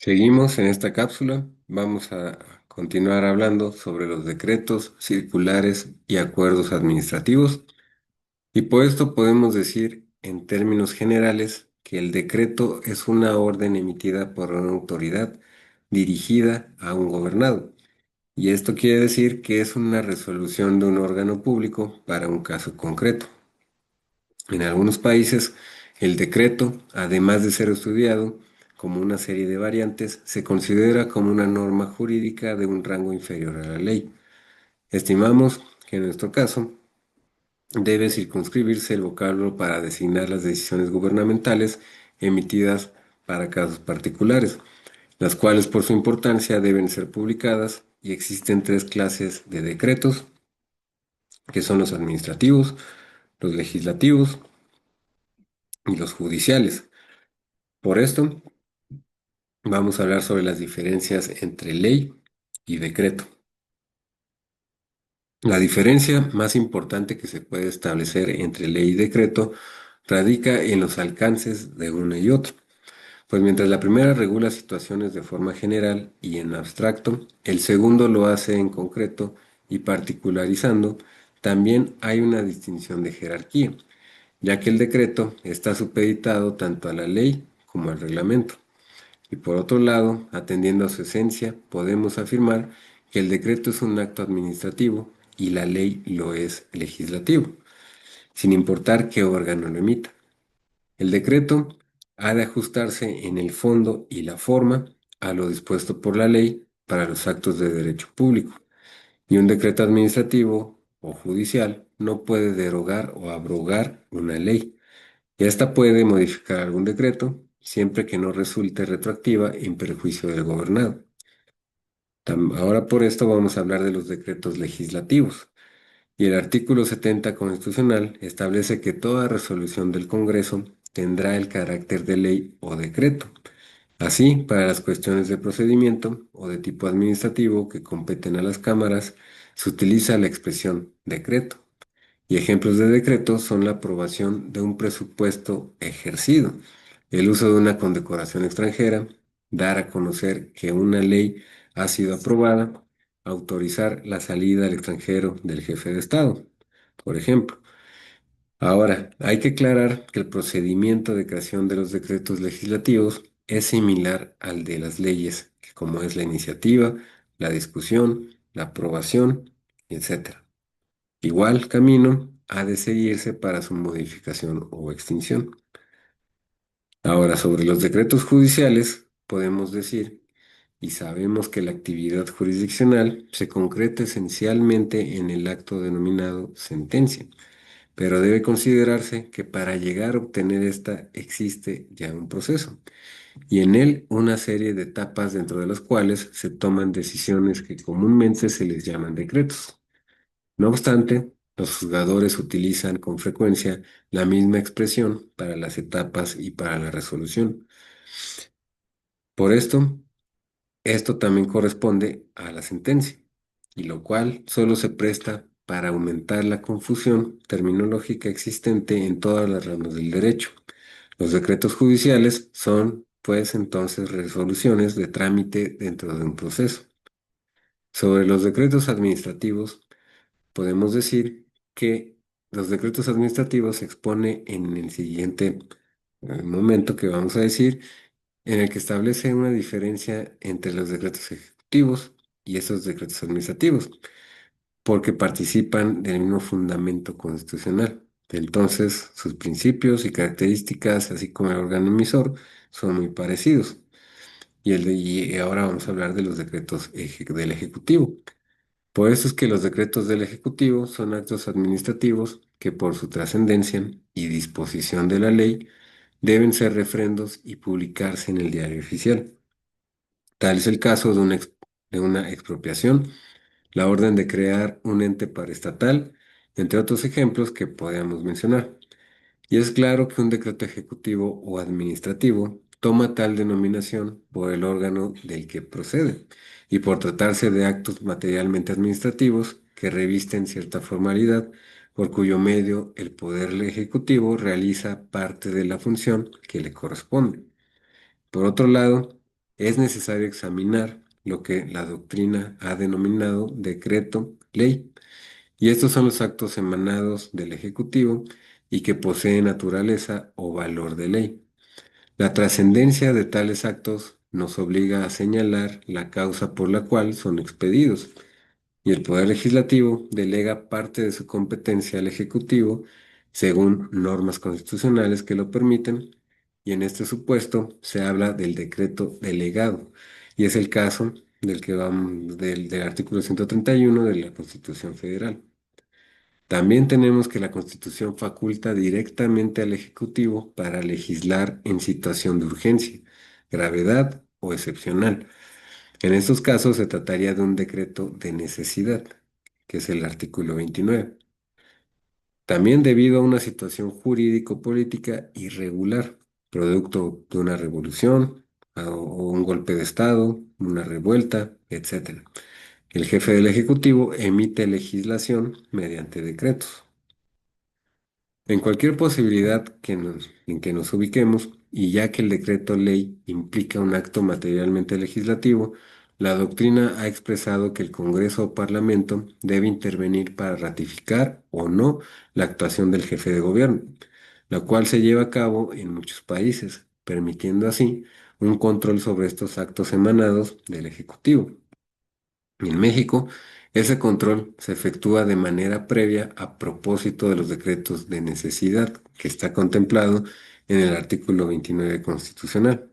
Seguimos en esta cápsula. Vamos a continuar hablando sobre los decretos, circulares y acuerdos administrativos. Y por esto podemos decir, en términos generales, que el decreto es una orden emitida por una autoridad dirigida a un gobernado. Y esto quiere decir que es una resolución de un órgano público para un caso concreto. En algunos países, el decreto, además de ser estudiado como una serie de variantes, se considera como una norma jurídica de un rango inferior a la ley. Estimamos que en nuestro caso debe circunscribirse el vocablo para designar las decisiones gubernamentales emitidas para casos particulares, las cuales por su importancia deben ser publicadas y existen tres clases de decretos, que son los administrativos, los legislativos y los judiciales. Por esto, vamos a hablar sobre las diferencias entre ley y decreto. La diferencia más importante que se puede establecer entre ley y decreto radica en los alcances de uno y otro. Pues mientras la primera regula situaciones de forma general y en abstracto, el segundo lo hace en concreto y particularizando, también hay una distinción de jerarquía, ya que el decreto está supeditado tanto a la ley como al reglamento. Y por otro lado, atendiendo a su esencia, podemos afirmar que el decreto es un acto administrativo y la ley lo es legislativo, sin importar qué órgano lo emita. El decreto ha de ajustarse en el fondo y la forma a lo dispuesto por la ley para los actos de derecho público, y un decreto administrativo o judicial no puede derogar o abrogar una ley. Y esta puede modificar algún decreto siempre que no resulte retroactiva en perjuicio del gobernado. Ahora por esto vamos a hablar de los decretos legislativos. Y el artículo 70 constitucional establece que toda resolución del Congreso tendrá el carácter de ley o decreto. Así, para las cuestiones de procedimiento o de tipo administrativo que competen a las cámaras, se utiliza la expresión decreto. Y ejemplos de decreto son la aprobación de un presupuesto ejercido, el uso de una condecoración extranjera, dar a conocer que una ley ha sido aprobada, autorizar la salida al extranjero del jefe de Estado, por ejemplo. Ahora, hay que aclarar que el procedimiento de creación de los decretos legislativos es similar al de las leyes, que como es la iniciativa, la discusión, la aprobación, etc. Igual camino ha de seguirse para su modificación o extinción. Ahora, sobre los decretos judiciales, podemos decir y sabemos que la actividad jurisdiccional se concreta esencialmente en el acto denominado sentencia, pero debe considerarse que para llegar a obtener esta existe ya un proceso y en él una serie de etapas dentro de las cuales se toman decisiones que comúnmente se les llaman decretos. No obstante, los juzgadores utilizan con frecuencia la misma expresión para las etapas y para la resolución. Por esto también corresponde a la sentencia, y lo cual solo se presta para aumentar la confusión terminológica existente en todas las ramas del derecho. Los decretos judiciales son, pues, entonces resoluciones de trámite dentro de un proceso. Sobre los decretos administrativos, podemos decir que los decretos administrativos se expone en el siguiente momento que vamos a decir, en el que establece una diferencia entre los decretos ejecutivos y esos decretos administrativos, porque participan del mismo fundamento constitucional. Entonces, sus principios y características, así como el órgano emisor, son muy parecidos. Y ahora vamos a hablar de los decretos del Ejecutivo. Por eso es que los decretos del Ejecutivo son actos administrativos que por su trascendencia y disposición de la ley deben ser refrendos y publicarse en el diario oficial. Tal es el caso de una expropiación, la orden de crear un ente paraestatal, entre otros ejemplos que podemos mencionar. Y es claro que un decreto ejecutivo o administrativo toma tal denominación por el órgano del que procede y por tratarse de actos materialmente administrativos que revisten cierta formalidad, por cuyo medio el poder ejecutivo realiza parte de la función que le corresponde. Por otro lado, es necesario examinar lo que la doctrina ha denominado decreto ley, y estos son los actos emanados del Ejecutivo y que poseen naturaleza o valor de ley. La trascendencia de tales actos nos obliga a señalar la causa por la cual son expedidos, y el Poder Legislativo delega parte de su competencia al Ejecutivo según normas constitucionales que lo permiten, y en este supuesto se habla del decreto delegado, y es el caso del que vamos del artículo 131 de la Constitución Federal. También tenemos que la Constitución faculta directamente al Ejecutivo para legislar en situación de urgencia, gravedad o excepcional. En estos casos se trataría de un decreto de necesidad, que es el artículo 29. También debido a una situación jurídico-política irregular, producto de una revolución o un golpe de Estado, una revuelta, etc. El jefe del Ejecutivo emite legislación mediante decretos. En cualquier posibilidad en que nos ubiquemos, y ya que el decreto ley implica un acto materialmente legislativo, la doctrina ha expresado que el Congreso o Parlamento debe intervenir para ratificar o no la actuación del jefe de gobierno, la cual se lleva a cabo en muchos países, permitiendo así un control sobre estos actos emanados del Ejecutivo. En México, ese control se efectúa de manera previa a propósito de los decretos de necesidad que está contemplado en el artículo 29 constitucional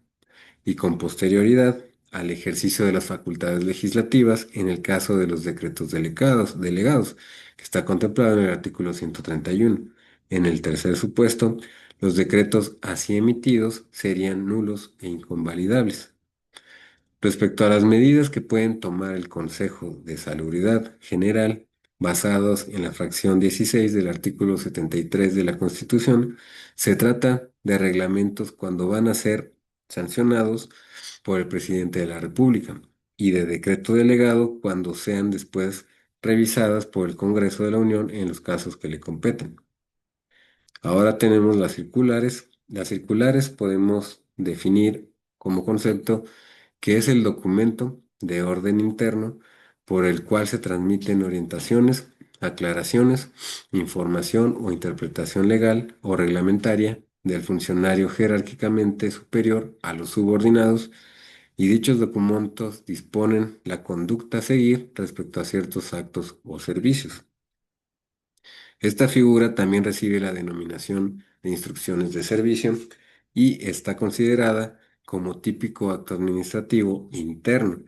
y con posterioridad al ejercicio de las facultades legislativas en el caso de los decretos delegados, que está contemplado en el artículo 131. En el tercer supuesto, los decretos así emitidos serían nulos e inconvalidables. Respecto a las medidas que pueden tomar el Consejo de Salubridad General, basados en la fracción 16 del artículo 73 de la Constitución, se trata de reglamentos cuando van a ser sancionados por el presidente de la República y de decreto delegado cuando sean después revisadas por el Congreso de la Unión en los casos que le competen. Ahora tenemos las circulares. Las circulares podemos definir como concepto que es el documento de orden interno por el cual se transmiten orientaciones, aclaraciones, información o interpretación legal o reglamentaria del funcionario jerárquicamente superior a los subordinados, y dichos documentos disponen la conducta a seguir respecto a ciertos actos o servicios. Esta figura también recibe la denominación de instrucciones de servicio y está considerada como típico acto administrativo interno.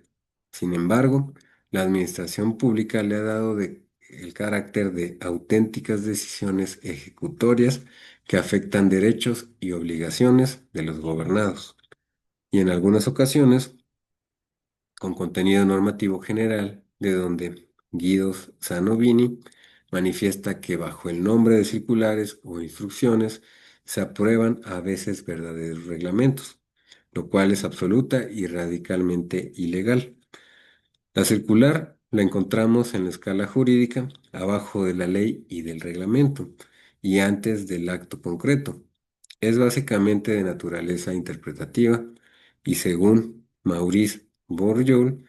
Sin embargo, la administración pública le ha dado el carácter de auténticas decisiones ejecutorias que afectan derechos y obligaciones de los gobernados, y en algunas ocasiones con contenido normativo general, de donde Guido Sanovini manifiesta que bajo el nombre de circulares o instrucciones se aprueban a veces verdaderos reglamentos, lo cual es absoluta y radicalmente ilegal. La circular la encontramos en la escala jurídica, abajo de la ley y del reglamento, y antes del acto concreto. Es básicamente de naturaleza interpretativa, y según Maurice Bourdieu,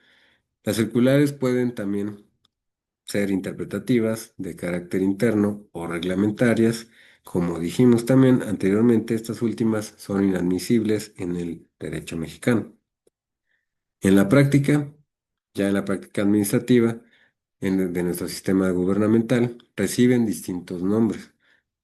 las circulares pueden también ser interpretativas, de carácter interno o reglamentarias. Como dijimos también anteriormente, estas últimas son inadmisibles en el derecho mexicano. En la práctica, ya en la práctica administrativa, de nuestro sistema gubernamental, reciben distintos nombres,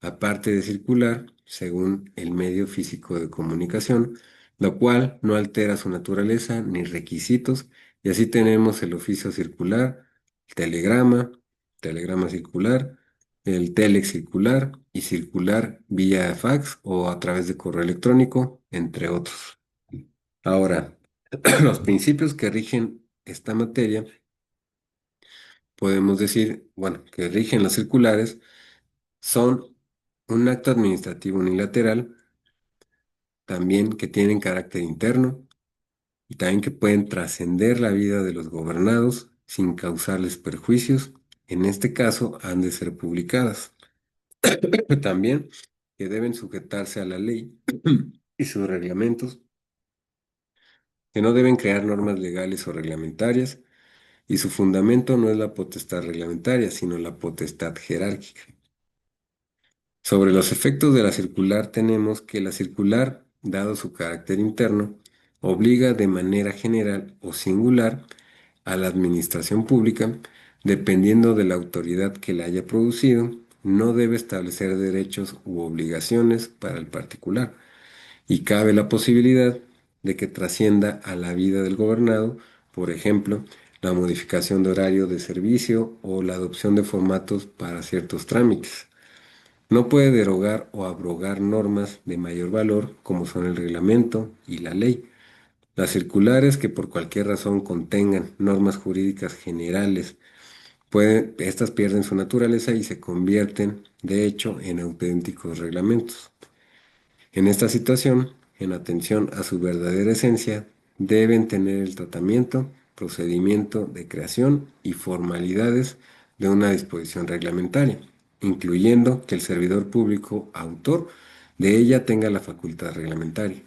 aparte de circular, según el medio físico de comunicación, lo cual no altera su naturaleza ni requisitos, y así tenemos el oficio circular, el telegrama, telegrama circular, el telex circular y circular vía fax o a través de correo electrónico, entre otros. Ahora, los principios que rigen esta materia, podemos decir, bueno, que rigen las circulares, son un acto administrativo unilateral, también que tienen carácter interno y también que pueden trascender la vida de los gobernados sin causarles perjuicios. En este caso, han de ser publicadas. También que deben sujetarse a la ley y sus reglamentos que no deben crear normas legales o reglamentarias, y su fundamento no es la potestad reglamentaria, sino la potestad jerárquica. Sobre los efectos de la circular tenemos que la circular, dado su carácter interno, obliga de manera general o singular a la administración pública, dependiendo de la autoridad que la haya producido, no debe establecer derechos u obligaciones para el particular, y cabe la posibilidad de que trascienda a la vida del gobernado, por ejemplo, la modificación de horario de servicio o la adopción de formatos para ciertos trámites. No puede derogar o abrogar normas de mayor valor como son el reglamento y la ley. Las circulares que por cualquier razón contengan normas jurídicas generales, estas pierden su naturaleza y se convierten, de hecho, en auténticos reglamentos. En esta situación, en atención a su verdadera esencia, deben tener el tratamiento, procedimiento de creación y formalidades de una disposición reglamentaria, incluyendo que el servidor público autor de ella tenga la facultad reglamentaria.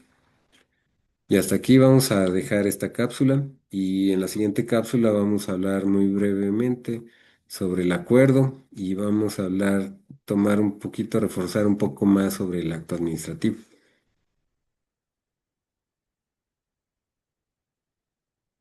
Y hasta aquí vamos a dejar esta cápsula y en la siguiente cápsula vamos a hablar muy brevemente sobre el acuerdo y vamos a hablar, tomar un poquito, reforzar un poco más sobre el acto administrativo.